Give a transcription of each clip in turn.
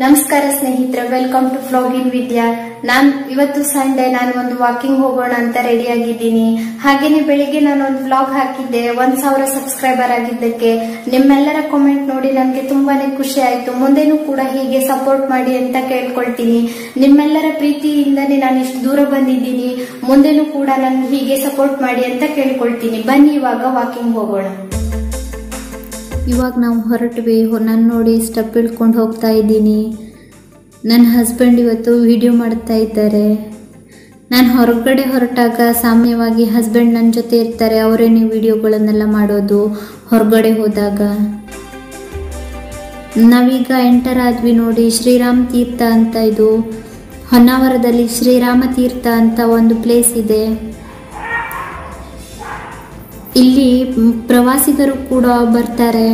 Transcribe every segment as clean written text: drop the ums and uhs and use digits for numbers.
ನಮಸ್ಕಾರ ಸ್ನೇಹಿತರೆ, welcome to vlog ಇನ್ ವಿದ್ಯಾ. ಇವತ್ತು ಸಂಡೇ, ನಾನು ಒಂದು ವಾಕಿಂಗ್ ಹೋಗೋಣ ಅಂತ ರೆಡಿ ಆಗಿದ್ದೀನಿ. ಹಾಗೇನೆ ಬೆಳಿಗ್ಗೆ ನಾನು ಒಂದು ವ್ಲಾಗ್ ಹಾಕಿದ್ದೆ 1000 ಸಬ್ಸ್ಕ್ರೈಬರ್ ಆಗಿದ್ದಕ್ಕೆ. ನಿಮ್ಮೆಲ್ಲರ ಕಾಮೆಂಟ್ ನೋಡಿ ನನಗೆ ತುಂಬಾನೇ ಖುಷಿ ಆಯ್ತು. ಮುಂದೆನೂ ಕೂಡ ಹೀಗೆ ಸಪೋರ್ಟ್ ಮಾಡಿ ಅಂತ ಕೇಳ್ಕೊಳ್ತೀನಿ. ನಿಮ್ಮೆಲ್ಲರ ಪ್ರೀತಿಯಿಂದನೇ ನಾನು ಇಷ್ಟು ದೂರ ಬಂದಿದ್ದೀನಿ. ಮುಂದೆನೂ ಕೂಡ ನಾನು ಹೀಗೆ ಸಪೋರ್ಟ್ ಮಾಡಿ ಅಂತ ಕೇಳ್ಕೊಳ್ತೀನಿ. ಬನ್ನಿ ಇವಾಗ ವಾಕಿಂಗ್ ಹೋಗೋಣ. ಇವಾಗ ನಾವು ಹೊರಟ್ವಿ. ನಾನು ನೋಡಿ ಸ್ಟೆಪ್ ಇಳ್ಕೊಂಡು ಹೋಗ್ತಾ ಇದ್ದೀನಿ. ನನ್ನ ಹಸ್ಬೆಂಡ್ ಇವತ್ತು ವಿಡಿಯೋ ಮಾಡ್ತಾ ಇದ್ದಾರೆ. ನಾನು ಹೊರಗಡೆ ಹೊರಟಾಗ ಸಾಮಾನ್ಯವಾಗಿ ಹಸ್ಬೆಂಡ್ ನನ್ನ ಜೊತೆ ಇರ್ತಾರೆ. ಅವರೇನೇ ವಿಡಿಯೋಗಳನ್ನೆಲ್ಲ ಮಾಡೋದು ಹೊರಗಡೆ ಹೋದಾಗ. ನಾವೀಗ ಎಂಟರ್ ಆದ್ವಿ ನೋಡಿ. ಶ್ರೀರಾಮ ತೀರ್ಥ ಅಂತ, ಇದು ಹೊನ್ನಾವರದಲ್ಲಿ ಶ್ರೀರಾಮ ತೀರ್ಥ ಅಂತ ಒಂದು ಪ್ಲೇಸ್ ಇದೆ. ಇಲ್ಲಿ ಪ್ರವಾಸಿಗರು ಕೂಡ ಬರ್ತಾರೆ.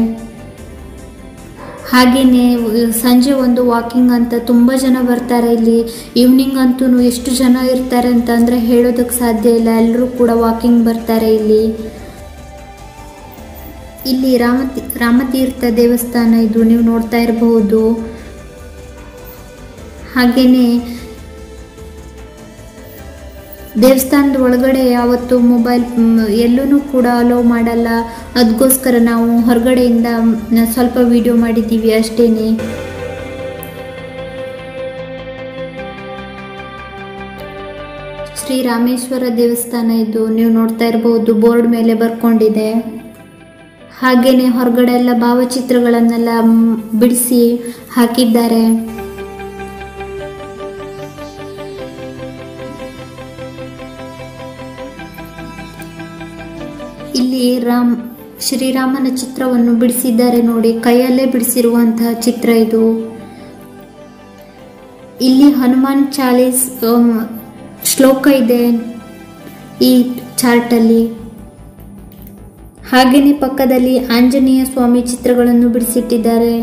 ಹಾಗೇನೆ ಸಂಜೆ ಒಂದು ವಾಕಿಂಗ್ ಅಂತ ತುಂಬ ಜನ ಬರ್ತಾರೆ ಇಲ್ಲಿ. ಈವ್ನಿಂಗ್ ಅಂತೂ ಎಷ್ಟು ಜನ ಇರ್ತಾರೆ ಅಂತಂದರೆ ಹೇಳೋದಕ್ಕೆ ಸಾಧ್ಯ ಇಲ್ಲ. ಎಲ್ಲರೂ ಕೂಡ ವಾಕಿಂಗ್ ಬರ್ತಾರೆ ಇಲ್ಲಿ. ಇಲ್ಲಿ ರಾಮತೀರ್ಥ ದೇವಸ್ಥಾನ ಇದು, ನೀವು ನೋಡ್ತಾ ಇರಬಹುದು. ಹಾಗೇನೆ ದೇವಸ್ಥಾನದ ಒಳಗಡೆ ಯಾವತ್ತು ಮೊಬೈಲ್ ಎಲ್ಲೂ ಕೂಡ ಅಲೋ ಮಾಡಲ್ಲ. ಅದಕ್ಕೋಸ್ಕರ ನಾವು ಹೊರಗಡೆಯಿಂದ ಸ್ವಲ್ಪ ವಿಡಿಯೋ ಮಾಡಿದ್ದೀವಿ ಅಷ್ಟೇನೆ. ಶ್ರೀ ರಾಮೇಶ್ವರ ದೇವಸ್ಥಾನ ಇದು, ನೀವು ನೋಡ್ತಾ ಇರಬಹುದು. ಬೋರ್ಡ್ ಮೇಲೆ ಬರ್ಕೊಂಡಿದೆ. ಹಾಗೇನೆ ಹೊರಗಡೆ ಎಲ್ಲ ಭಾವಚಿತ್ರಗಳನ್ನೆಲ್ಲ ಬಿಡಿಸಿ ಹಾಕಿದ್ದಾರೆ. ಇಲ್ಲಿ ಶ್ರೀರಾಮನ ಚಿತ್ರವನ್ನು ಬಿಡಿಸಿದ್ದಾರೆ ನೋಡಿ. ಕೈಯಲ್ಲೇ ಬಿಡಿಸಿರುವಂತಹ ಚಿತ್ರ ಇದು. ಇಲ್ಲಿ ಹನುಮಾನ್ ಚಾಲೀಸ್ ಶ್ಲೋಕ ಇದೆ ಈ ಚಾರ್ಟ್ ಅಲ್ಲಿ. ಹಾಗೇನೆ ಪಕ್ಕದಲ್ಲಿ ಆಂಜನೇಯ ಸ್ವಾಮಿ ಚಿತ್ರಗಳನ್ನು ಬಿಡಿಸಿಟ್ಟಿದ್ದಾರೆ.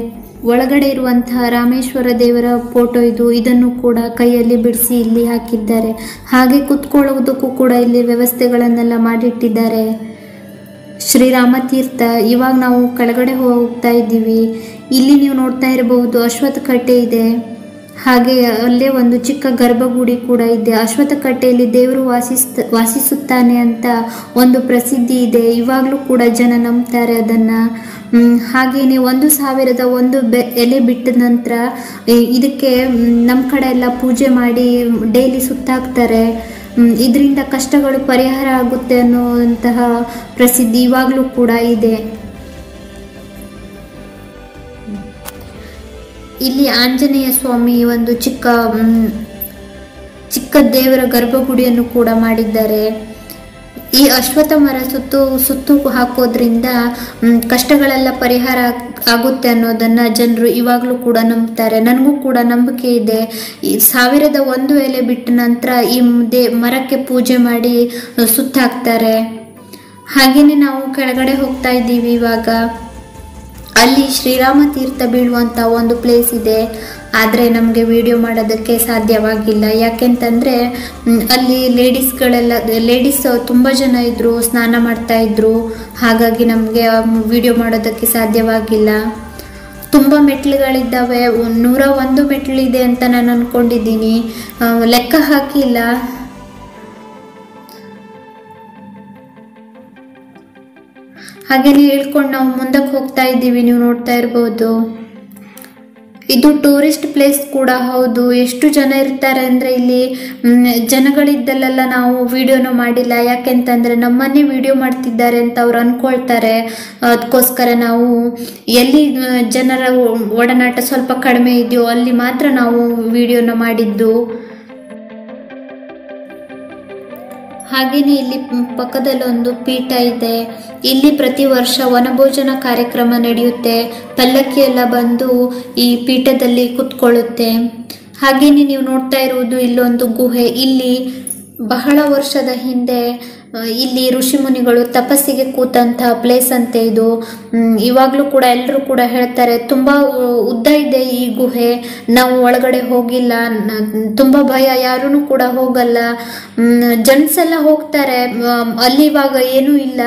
ಒಳಗಡೆ ಇರುವಂತಹ ರಾಮೇಶ್ವರ ದೇವರ ಫೋಟೋ ಇದು. ಇದನ್ನು ಕೂಡ ಕೈಯಲ್ಲಿ ಬಿಡಿಸಿ ಇಲ್ಲಿ ಹಾಕಿದ್ದಾರೆ. ಹಾಗೆ ಕುತ್ಕೊಳ್ಳೋದಕ್ಕೂ ಕೂಡ ಇಲ್ಲಿ ವ್ಯವಸ್ಥೆಗಳನ್ನೆಲ್ಲ ಮಾಡಿಟ್ಟಿದ್ದಾರೆ. ಶ್ರೀರಾಮ ತೀರ್ಥ. ಇವಾಗ ನಾವು ಕೆಳಗಡೆ ಹೋಗ್ತಾ ಇದ್ದೀವಿ. ಇಲ್ಲಿ ನೀವು ನೋಡ್ತಾ ಇರಬಹುದು ಅಶ್ವತ್ಥ ಕಟ್ಟೆ ಇದೆ. ಹಾಗೆ ಅಲ್ಲೇ ಒಂದು ಚಿಕ್ಕ ಗರ್ಭಗುಡಿ ಕೂಡ ಇದೆ. ಅಶ್ವತ್ಥ ಕಟ್ಟೆಯಲ್ಲಿ ದೇವರು ವಾಸಿಸುತ್ತಾನೆ ಅಂತ ಒಂದು ಪ್ರಸಿದ್ಧಿ ಇದೆ. ಇವಾಗಲೂ ಕೂಡ ಜನ ನಂಬ್ತಾರೆ ಅದನ್ನ. ಹಾಗೇನೆ 1001 ಎಲೆ ಬಿಟ್ಟ ನಂತರ ಇದಕ್ಕೆ ನಮ್ಮ ಕಡೆ ಎಲ್ಲ ಪೂಜೆ ಮಾಡಿ ಡೈಲಿ ಸುತ್ತಾಕ್ತಾರೆ. ಇದರಿಂದ ಕಷ್ಟಗಳು ಪರಿಹಾರ ಆಗುತ್ತೆ ಅನ್ನುವಂತಹ ಪ್ರಸಿದ್ಧಿ ಇವಾಗಲೂ ಕೂಡ ಇದೆ. ಇಲ್ಲಿ ಆಂಜನೇಯ ಸ್ವಾಮಿ ಒಂದು ಚಿಕ್ಕ ದೇವರ ಗರ್ಭಗುಡಿಯನ್ನು ಕೂಡ ಮಾಡಿದ್ದಾರೆ. ಈ ಅಶ್ವತ್ಥ ಮರ ಸುತ್ತು ಹಾಕೋದ್ರಿಂದ ಕಷ್ಟಗಳೆಲ್ಲ ಪರಿಹಾರ ಆಗುತ್ತೆ ಅನ್ನೋದನ್ನ ಜನರು ಇವಾಗಲೂ ಕೂಡ ನಂಬ್ತಾರೆ. ನನಗೂ ಕೂಡ ನಂಬಿಕೆ ಇದೆ. 1001 ಎಲೆ ಬಿಟ್ಟ ನಂತರ ಈ ಮರಕ್ಕೆ ಪೂಜೆ ಮಾಡಿ ಸುತ್ತಾಕ್ತಾರೆ. ಹಾಗೇನೆ ನಾವು ಕೆಳಗಡೆ ಹೋಗ್ತಾ ಇದ್ದೀವಿ ಇವಾಗ. ಅಲ್ಲಿ ಶ್ರೀರಾಮ ತೀರ್ಥ ಬೀಳುವಂತ ಒಂದು ಪ್ಲೇಸ್ ಇದೆ. ಆದರೆ ನಮಗೆ ವಿಡಿಯೋ ಮಾಡೋದಕ್ಕೆ ಸಾಧ್ಯವಾಗಿಲ್ಲ. ಯಾಕೆಂತಂದರೆ ಅಲ್ಲಿ ಲೇಡೀಸ್ ತುಂಬ ಜನ ಇದ್ದರು, ಸ್ನಾನ ಮಾಡ್ತಾ ಇದ್ರು. ಹಾಗಾಗಿ ನಮಗೆ ವಿಡಿಯೋ ಮಾಡೋದಕ್ಕೆ ಸಾಧ್ಯವಾಗಿಲ್ಲ. ತುಂಬ ಮೆಟ್ಲುಗಳಿದ್ದಾವೆ. 101 ಮೆಟ್ಲಿದೆ ಅಂತ ನಾನು ಅಂದ್ಕೊಂಡಿದ್ದೀನಿ, ಲೆಕ್ಕ ಹಾಕಿಲ್ಲ. ಹಾಗೇನೆ ಹೇಳ್ಕೊಂಡು ನಾವು ಮುಂದಕ್ಕೆ ಹೋಗ್ತಾ ಇದ್ದೀವಿ. ನೀವು ನೋಡ್ತಾ ಇರ್ಬೋದು. ಇದು ಟೂರಿಸ್ಟ್ ಪ್ಲೇಸ್ ಕೂಡ ಹೌದು. ಎಷ್ಟು ಜನ ಇರ್ತಾರೆ ಅಂದರೆ ಇಲ್ಲಿ ಜನಗಳಿದ್ದಲ್ಲೆಲ್ಲ ನಾವು ವಿಡಿಯೋನ ಮಾಡಿಲ್ಲ. ಯಾಕೆಂತಂದರೆ ನಮ್ಮನ್ನೇ ವಿಡಿಯೋ ಮಾಡ್ತಿದ್ದಾರೆ ಅಂತ ಅವ್ರು ಅಂದ್ಕೊಳ್ತಾರೆ. ಅದಕ್ಕೋಸ್ಕರ ನಾವು ಎಲ್ಲಿ ಜನರ ಒಡನಾಟ ಸ್ವಲ್ಪ ಕಡಿಮೆ ಇದೆಯೋ ಅಲ್ಲಿ ಮಾತ್ರ ನಾವು ವಿಡಿಯೋನ ಮಾಡಿದ್ದು. ಹಾಗೇನೆ ಇಲ್ಲಿ ಪಕ್ಕದಲ್ಲಿ ಒಂದು ಪೀಠ ಇದೆ. ಇಲ್ಲಿ ಪ್ರತಿ ವರ್ಷ ವನಭೋಜನ ಕಾರ್ಯಕ್ರಮ ನಡೆಯುತ್ತೆ. ಪಲ್ಲಕ್ಕಿ ಎಲ್ಲ ಬಂದು ಈ ಪೀಠದಲ್ಲಿ ಕುತ್ಕೊಳ್ಳುತ್ತೆ. ಹಾಗೇನೆ ನೀವು ನೋಡ್ತಾ ಇರುವುದು ಇಲ್ಲೊಂದು ಗುಹೆ. ಇಲ್ಲಿ ಬಹಳ ವರ್ಷದ ಹಿಂದೆ ಇಲ್ಲಿ ಋಷಿ ಮುನಿಗಳು ತಪಸ್ಸಿಗೆ ಕೂತಂತಹ ಪ್ಲೇಸ್ ಅಂತೆ ಇದು. ಇವಾಗಲೂ ಕೂಡ ಎಲ್ಲರೂ ಕೂಡ ಹೇಳ್ತಾರೆ ತುಂಬ ಉದ್ದ ಇದೆ ಈ ಗುಹೆ, ನಾವು ಒಳಗಡೆ ಹೋಗಿಲ್ಲ, ತುಂಬ ಭಯ, ಯಾರೂ ಕೂಡ ಹೋಗಲ್ಲ. ಜೆಂಟ್ಸ್ ಎಲ್ಲ ಹೋಗ್ತಾರೆ ಅಲ್ಲಿ, ಇವಾಗ ಏನೂ ಇಲ್ಲ.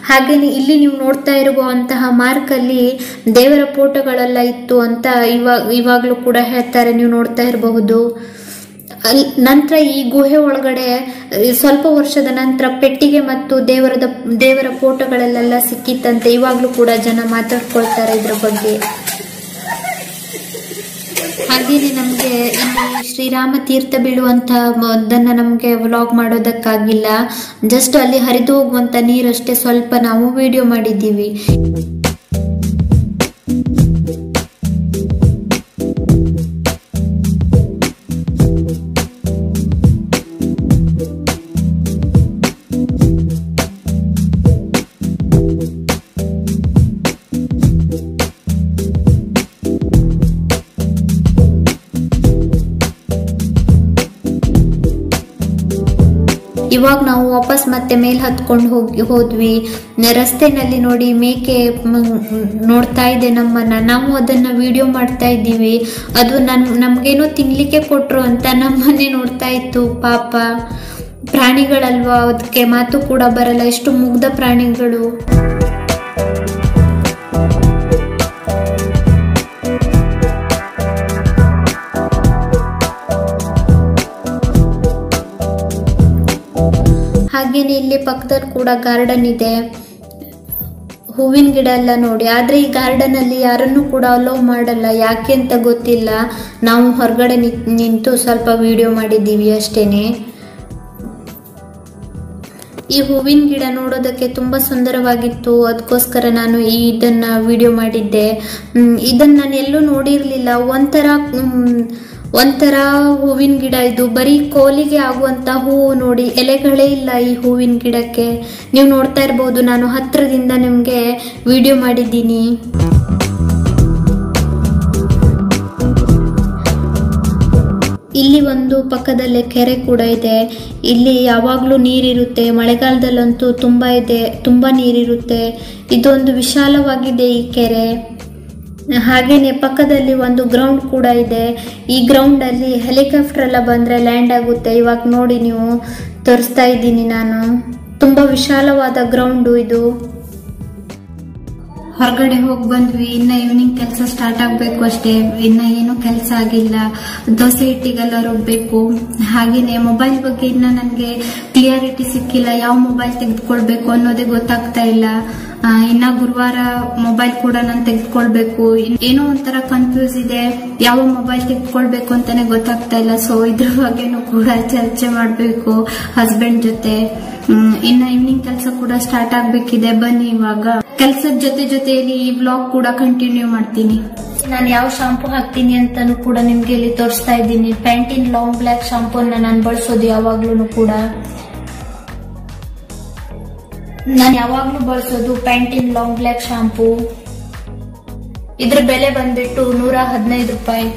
ಹಾಗೇನೆ ಇಲ್ಲಿ ನೀವು ನೋಡ್ತಾ ಇರುವಂತಹ ಮಾರ್ಕಲ್ಲಿ ದೇವರ ಫೋಟೋಗಳೆಲ್ಲ ಇತ್ತು ಅಂತ ಇವಾಗಲೂ ಕೂಡ ಹೇಳ್ತಾರೆ, ನೀವು ನೋಡ್ತಾ ಇರಬಹುದು. ನಂತರ ಈ ಗುಹೆ ಒಳಗಡೆ ಸ್ವಲ್ಪ ವರ್ಷದ ನಂತರ ಪೆಟ್ಟಿಗೆ ಮತ್ತು ದೇವರ ಫೋಟೋಗಳೆಲ್ಲ ಸಿಕ್ಕಿತ್ತಂತೆ. ಇವಾಗ್ಲೂ ಕೂಡ ಜನ ಮಾತಾಡ್ಕೊಳ್ತಾರೆ ಇದ್ರ ಬಗ್ಗೆ. ಹಾಗೇನೆ ನಮ್ಗೆ ಇಲ್ಲಿ ಶ್ರೀರಾಮ ತೀರ್ಥ ಬೀಳುವಂತಹದನ್ನ ನಮ್ಗೆ ವ್ಲಾಗ್ ಮಾಡೋದಕ್ಕಾಗಿಲ್ಲ. ಜಸ್ಟ್ ಅಲ್ಲಿ ಹರಿದು ಹೋಗುವಂತ ನೀರಷ್ಟೇ ಸ್ವಲ್ಪ ನಾವು ವಿಡಿಯೋ ಮಾಡಿದ್ದೀವಿ. ಇವಾಗ ನಾವು ವಾಪಸ್ ಮತ್ತೆ ಮೇಲ್ ಹತ್ಕೊಂಡು ಹೋದ್ವಿ. ರಸ್ತೆನಲ್ಲಿ ನೋಡಿ ಮೇಕೆ ನೋಡ್ತಾ ಇದೆ ನಮ್ಮನ್ನ. ನಾವು ಅದನ್ನ ವಿಡಿಯೋ ಮಾಡ್ತಾ ಇದ್ದೀವಿ. ಅದು ನಮ್ಗೇನೋ ತಿನ್ಲಿಕ್ಕೆ ಕೊಟ್ರು ಅಂತ ನಮ್ಮನ್ನೇ ನೋಡ್ತಾ ಇತ್ತು. ಪಾಪ ಪ್ರಾಣಿಗಳಲ್ವಾ, ಅದಕ್ಕೆ ಮಾತು ಕೂಡ ಬರಲ್ಲ. ಎಷ್ಟು ಮುಗ್ಧ ಪ್ರಾಣಿಗಳು. ಹಾಗೇನೆ ಇಲ್ಲಿ ಪಕ್ಕದಲ್ಲಿ ಕೂಡ ಗಾರ್ಡನ್ ಇದೆ, ಹೂವಿನ ಗಿಡ ಎಲ್ಲ ನೋಡಿ. ಆದ್ರೆ ಈ ಗಾರ್ಡನ್ ಅಲ್ಲಿ ಯಾರನ್ನು ಕೂಡ ಅಲೋ ಮಾಡಲ್ಲ, ಯಾಕೆ ಅಂತ ಗೊತ್ತಿಲ್ಲ. ನಾವು ಹೊರಗಡೆ ನಿಂತು ಸ್ವಲ್ಪ ವಿಡಿಯೋ ಮಾಡಿದ್ದೀವಿ ಅಷ್ಟೇನೆ. ಈ ಹೂವಿನ ಗಿಡ ನೋಡೋದಕ್ಕೆ ತುಂಬಾ ಸುಂದರವಾಗಿತ್ತು, ಅದಕ್ಕೋಸ್ಕರ ನಾನು ಇದನ್ನ ವಿಡಿಯೋ ಮಾಡಿದ್ದೆ. ಇದನ್ನ ನಾನು ಎಲ್ಲೂ ನೋಡಿರ್ಲಿಲ್ಲ. ಒಂಥರ ಹೂವಿನ ಗಿಡ ಇದು. ಬರೀ ಕೋಲಿಗೆ ಆಗುವಂತ ಹೂವು ನೋಡಿ, ಎಲೆಗಳೇ ಇಲ್ಲ ಈ ಹೂವಿನ ಗಿಡಕ್ಕೆ. ನೀವು ನೋಡ್ತಾ ಇರಬಹುದು, ನಾನು ಹತ್ರದಿಂದ ನಿಮ್ಗೆ ವಿಡಿಯೋ ಮಾಡಿದ್ದೀನಿ. ಇಲ್ಲಿ ಒಂದು ಪಕ್ಕದಲ್ಲೇ ಕೆರೆ ಕೂಡ ಇದೆ. ಇಲ್ಲಿ ಯಾವಾಗ್ಲೂ ನೀರಿರುತ್ತೆ, ಮಳೆಗಾಲದಲ್ಲಂತೂ ತುಂಬಾ ನೀರಿರುತ್ತೆ. ಇದೊಂದು ವಿಶಾಲವಾಗಿದೆ ಈ ಕೆರೆ. ಹಾಗೇನೆ ಪಕ್ಕದಲ್ಲಿ ಒಂದು ಗ್ರೌಂಡ್ ಕೂಡ ಇದೆ. ಈ ಗ್ರೌಂಡ್ ಅಲ್ಲಿ ಹೆಲಿಕಾಪ್ಟರ್ ಎಲ್ಲ ಬಂದ್ರೆ ಲ್ಯಾಂಡ್ ಆಗುತ್ತೆ. ಇವಾಗ ನೋಡಿ, ನೀವು ತೋರಿಸ್ತಾ ಇದ್ದೀನಿ ನಾನು. ತುಂಬಾ ವಿಶಾಲವಾದ ಗ್ರೌಂಡು ಇದು. ಹೊರಗಡೆ ಹೋಗಿ ಬಂದ್ವಿ. ಇನ್ನ ಈವ್ನಿಂಗ್ ಕೆಲಸ ಸ್ಟಾರ್ಟ್ ಆಗ್ಬೇಕು ಅಷ್ಟೇ, ಇನ್ನ ಏನು ಕೆಲಸ ಆಗಿಲ್ಲ. ದೋಸೆ ಹಿಟ್ಟಿಗೆಲ್ಲ ರುಬ್ಬೇಕು. ಹಾಗೇನೆ ಮೊಬೈಲ್ ಬಗ್ಗೆ ಇನ್ನ ನನಗೆ ಕ್ಲಿಯರಿಟಿ ಸಿಕ್ಕಿಲ್ಲ. ಯಾವ ಮೊಬೈಲ್ ತೆಗೆದುಕೊಳ್ಬೇಕು ಅನ್ನೋದೇ ಗೊತ್ತಾಗ್ತಾ ಇಲ್ಲ. ಇನ್ನ ಗುರುವಾರ ಮೊಬೈಲ್ ಕೂಡ ನಾನು ತೆಗೆದುಕೊಳ್ಬೇಕು. ಏನೋ ಒಂಥರ ಕನ್ಫ್ಯೂಸ್ ಇದೆ, ಯಾವ ಮೊಬೈಲ್ ತೆಗೆದುಕೊಳ್ಬೇಕು ಅಂತಾನೆ ಗೊತ್ತಾಗ್ತಾ ಇಲ್ಲ. ಸೊ ಇದ್ರ ಬಗ್ಗೆನೂ ಕೂಡ ಚರ್ಚೆ ಮಾಡ್ಬೇಕು ಹಸ್ಬೆಂಡ್ ಜೊತೆ. ಇನ್ನ ಈವ್ನಿಂಗ್ ಕೆಲಸ ಕೂಡ ಸ್ಟಾರ್ಟ್ ಆಗ್ಬೇಕಿದೆ. ಬನ್ನಿ, ಇವಾಗ ಕೆಲಸದ ಜೊತೆಯಲ್ಲಿ ಈ ವ್ಲಾಗ್ ಕೂಡ ಕಂಟಿನ್ಯೂ ಮಾಡ್ತೀನಿ. ನಾನು ಯಾವ ಶಾಂಪೂ ಹಾಕ್ತೀನಿ ಅಂತಾನು ಕೂಡ ನಿಮ್ಗೆ ಇಲ್ಲಿ ತೋರಿಸ್ತಾ ಇದ್ದೀನಿ. ಪ್ಯಾಂಟಿನ್ ಲಾಂಗ್ ಬ್ಲ್ಯಾಕ್ ಶಾಂಪೂನ ನಾನು ಬಳಸೋದು ಯಾವಾಗ್ಲೂ ಕೂಡ. ನಾನು ಯಾವಾಗ್ಲೂ ಬಳಸೋದು ಪ್ಯಾಂಟಿನ್ ಲಾಂಗ್ ಬ್ಲ್ಯಾಕ್ ಶಾಂಪೂ. ಇದ್ರ ಬೆಲೆ ಬಂದ್ಬಿಟ್ಟು 115 ರೂಪಾಯಿ.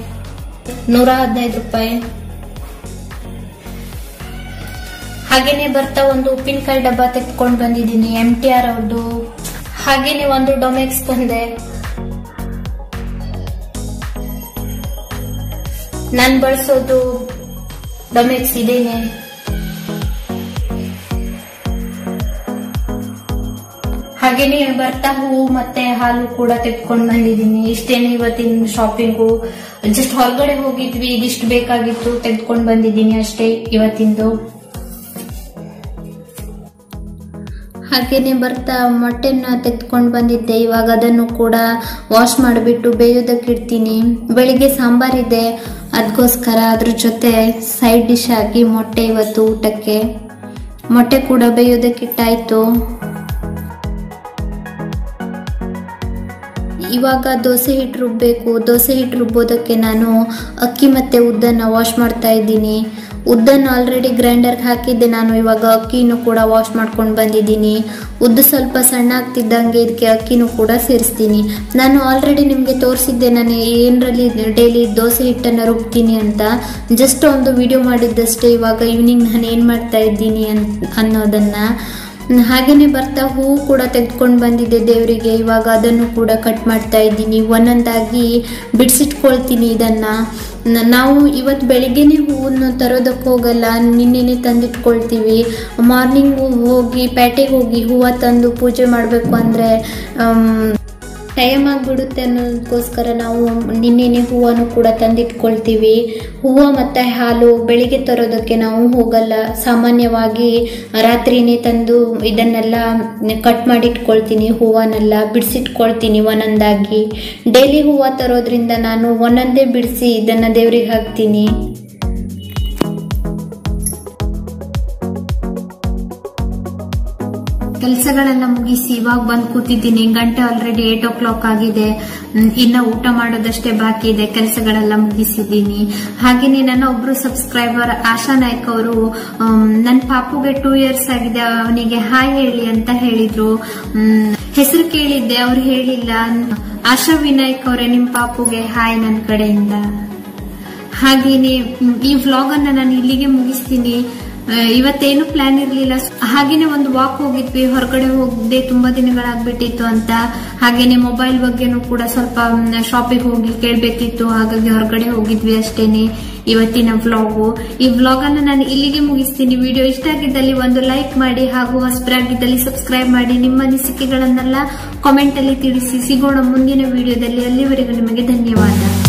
ಹಾಗೇನೆ ಬರ್ತಾ ಒಂದು ಉಪ್ಪಿನಕಾಯಿ ಡಬ್ಬ ತೆಗೆದುಕೊಂಡು ಬಂದಿದ್ದೀನಿ, MTR ಅವ್ರದ್ದು. ಹಾಗೇನೆ ಒಂದು ಡೊಮೆಕ್ಸ್ ತಂದೆ. ನಾನು ಬಳಸೋದು ಡೊಮೆಕ್ಸ್ ಇದೇನೆ. ಹಾಗೇನೆ ಬರ್ತಾ ಹೂವು ಮತ್ತೆ ಹಾಲು ಕೂಡ ತೆಗೆದುಕೊಂಡು ಬಂದಿದ್ದೀನಿ. ಇಷ್ಟೇನೆ ಇವತ್ತಿನ ಶಾಪಿಂಗು. ಜಸ್ಟ್ ಹೊರಗಡೆ ಹೋಗಿದ್ವಿ, ಇದಿಷ್ಟು ಬೇಕಾಗಿತ್ತು, ತೆಗೆದುಕೊಂಡು ಬಂದಿದ್ದೀನಿ ಅಷ್ಟೇ ಇವತ್ತಿಂದು. ಹಾಗೇನೆ ಬರ್ತಾ ಮೊಟ್ಟೆನ ತೆಗೆದುಕೊಂಡು ಬಂದಿದ್ದೆ. ಇವಾಗ ಅದನ್ನು ಕೂಡ ವಾಶ್ ಮಾಡಿಬಿಟ್ಟು ಬೇಯೋದಕ್ಕೆ ಇಡ್ತೀನಿ. ಬೆಳಿಗ್ಗೆ ಸಾಂಬಾರಿದೆ, ಅದಕ್ಕೋಸ್ಕರ ಅದ್ರ ಜೊತೆ ಸೈಡ್ ಡಿಶ್ ಆಗಿ ಮೊಟ್ಟೆ ಇವತ್ತು ಊಟಕ್ಕೆ. ಮೊಟ್ಟೆ ಕೂಡ ಬೇಯೋದಕ್ಕೆ ಇಟ್ಟಾಯ್ತು. ಇವಾಗ ದೋಸೆ ಹಿಟ್ಟು ರುಬ್ಬಬೇಕು. ದೋಸೆ ಹಿಟ್ಟು ರುಬ್ಬೋದಕ್ಕೆ ನಾನು ಅಕ್ಕಿ ಮತ್ತೆ ಉದ್ದನ್ನ ವಾಶ್ ಮಾಡ್ತಾ ಇದ್ದೀನಿ. ಉದ್ದನ್ನು ಆಲ್ರೆಡಿ ಗ್ರೈಂಡರ್ಗೆ ಹಾಕಿದ್ದೆ ನಾನು. ಇವಾಗ ಅಕ್ಕಿನೂ ಕೂಡ ವಾಶ್ ಮಾಡ್ಕೊಂಡು ಬಂದಿದ್ದೀನಿ. ಉದ್ದು ಸ್ವಲ್ಪ ಸಣ್ಣ ಆಗ್ತಿದ್ದಂಗೆ ಇದಕ್ಕೆ ಅಕ್ಕಿನೂ ಕೂಡ ಸೇರಿಸ್ತೀನಿ. ನಾನು ಆಲ್ರೆಡಿ ನಿಮಗೆ ತೋರಿಸಿದ್ದೆ ನಾನು ಏನರಲ್ಲಿ ಡೈಲಿ ದೋಸೆ ಹಿಟ್ಟನ್ನು ರುಬ್ತೀನಿ ಅಂತ. ಜಸ್ಟ್ ಒಂದು ವಿಡಿಯೋ ಮಾಡಿದ್ದಷ್ಟೇ. ಇವಾಗ ಈವ್ನಿಂಗ್ ನಾನು ಏನು ಮಾಡ್ತಾ ಇದ್ದೀನಿ ಅನ್ನೋದನ್ನು. ಹಾಗೆಯೇ ಬರ್ತಾ ಹೂವು ಕೂಡ ತೆಗೆದುಕೊಂಡು ಬಂದಿದ್ದೆ ದೇವರಿಗೆ. ಇವಾಗ ಅದನ್ನು ಕೂಡ ಕಟ್ ಮಾಡ್ತಾ ಇದ್ದೀನಿ. ಒಂದೊಂದಾಗಿ ಬಿಡಿಸಿಟ್ಕೊಳ್ತೀನಿ ಇದನ್ನು. ನಾವು ಇವತ್ತು ಬೆಳಿಗ್ಗೆನೇ ಹೂವನ್ನು ತರೋದಕ್ಕೆ ಹೋಗಲ್ಲ, ನಿನ್ನೆನೆ ತಂದಿಟ್ಕೊಳ್ತೀವಿ. ಮಾರ್ನಿಂಗ್ ಹೋಗಿ ಪೇಟೆಗೆ ಹೋಗಿ ಹೂವು ತಂದು ಪೂಜೆ ಮಾಡಬೇಕು ಅಂದರೆ ಟೈಮ್ ಆಗಿಬಿಡುತ್ತೆ ಅನ್ನೋದಕ್ಕೋಸ್ಕರ ನಾವು ನಿನ್ನೆನೆ ಹೂವನ್ನು ಕೂಡ ತಂದಿಟ್ಕೊಳ್ತೀವಿ. ಹೂವು ಮತ್ತು ಹಾಲು ಬೆಳಿಗ್ಗೆ ತರೋದಕ್ಕೆ ನಾವು ಹೋಗಲ್ಲ. ಸಾಮಾನ್ಯವಾಗಿ ರಾತ್ರಿನೇ ತಂದು ಇದನ್ನೆಲ್ಲ ಕಟ್ ಮಾಡಿ ಇಟ್ಕೊಳ್ತೀನಿ. ಹೂವನ್ನೆಲ್ಲ ಬಿಡಿಸಿಟ್ಕೊಳ್ತೀನಿ ಒಂದೊಂದಾಗಿ. ಡೈಲಿ ಹೂವು ತರೋದ್ರಿಂದ ನಾನು ಒಂದೊಂದೇ ಬಿಡಿಸಿ ಇದನ್ನು ದೇವ್ರಿಗೆ ಹಾಕ್ತೀನಿ. ಕೆಲಸಗಳೆಲ್ಲ ಮುಗಿಸಿ ಇವಾಗ ಬಂದು ಕೂತಿದ್ದೀನಿ. ಗಂಟೆ ಆಲ್ರೆಡಿ 8 o'clock ಆಗಿದೆ. ಇನ್ನ ಊಟ ಮಾಡೋದಷ್ಟೇ ಬಾಕಿ ಇದೆ. ಕೆಲಸಗಳೆಲ್ಲ ಮುಗಿಸಿದ್ದೀನಿ. ಹಾಗೇನೆ ನನ್ನ ಒಬ್ರು ಸಬ್ಸ್ಕ್ರೈಬರ್ ಆಶಾ ನಾಯ್ಕ್ ಅವರು ನನ್ನ ಪಾಪುಗೆ 2 years ಆಗಿದೆ, ಅವನಿಗೆ ಹಾಯ್ ಹೇಳಿ ಅಂತ ಹೇಳಿದ್ರು. ಹೆಸರು ಕೇಳಿದ್ದೆ, ಅವ್ರು ಹೇಳಿಲ್ಲ. ಆಶಾ ವಿನಾಯಕ್ ಅವರೇ, ನಿಮ್ ಪಾಪುಗೆ ಹಾಯ್ ನನ್ನ ಕಡೆಯಿಂದ. ಹಾಗೇನೆ ಈ ವ್ಲಾಗ್ ಅನ್ನ ನಾನು ಇಲ್ಲಿಗೆ ಮುಗಿಸ್ತೀನಿ. ಇವತ್ತೇನು ಪ್ಲಾನ್ ಇರ್ಲಿಲ್ಲ. ಹಾಗೇನೆ ಒಂದು ವಾಕ್ ಹೋಗಿದ್ವಿ, ಹೊರಗಡೆ ಹೋಗದೆ ತುಂಬಾ ದಿನಗಳಾಗ್ಬಿಟ್ಟಿತ್ತು ಅಂತ. ಹಾಗೇನೆ ಮೊಬೈಲ್ ಬಗ್ಗೆನೂ ಕೂಡ ಸ್ವಲ್ಪ ಶಾಪಿಗೆ ಹೋಗಿ ಕೇಳ್ಬೇಕಿತ್ತು, ಹಾಗಾಗಿ ಹೊರಗಡೆ ಹೋಗಿದ್ವಿ ಅಷ್ಟೇನೆ. ಇವತ್ತಿನ ವ್ಲಾಗು, ಈ ವ್ಲಾಗ್ ಅನ್ನ ನಾನು ಇಲ್ಲಿಗೆ ಮುಗಿಸ್ತೀನಿ. ವಿಡಿಯೋ ಇಷ್ಟ ಆಗಿದ್ದಲ್ಲಿ ಒಂದು ಲೈಕ್ ಮಾಡಿ, ಹಾಗೂ ಹೊಸಬರಾಗಿದ್ದಲ್ಲಿ ಸಬ್ಸ್ಕ್ರೈಬ್ ಮಾಡಿ. ನಿಮ್ಮ ಅನಿಸಿಕೆಗಳನ್ನೆಲ್ಲ ಕಾಮೆಂಟ್ ಅಲ್ಲಿ ತಿಳಿಸಿ. ಸಿಗೋಣ ಮುಂದಿನ ವಿಡಿಯೋದಲ್ಲಿ. ಅಲ್ಲಿವರೆಗೂ ನಿಮಗೆ ಧನ್ಯವಾದ.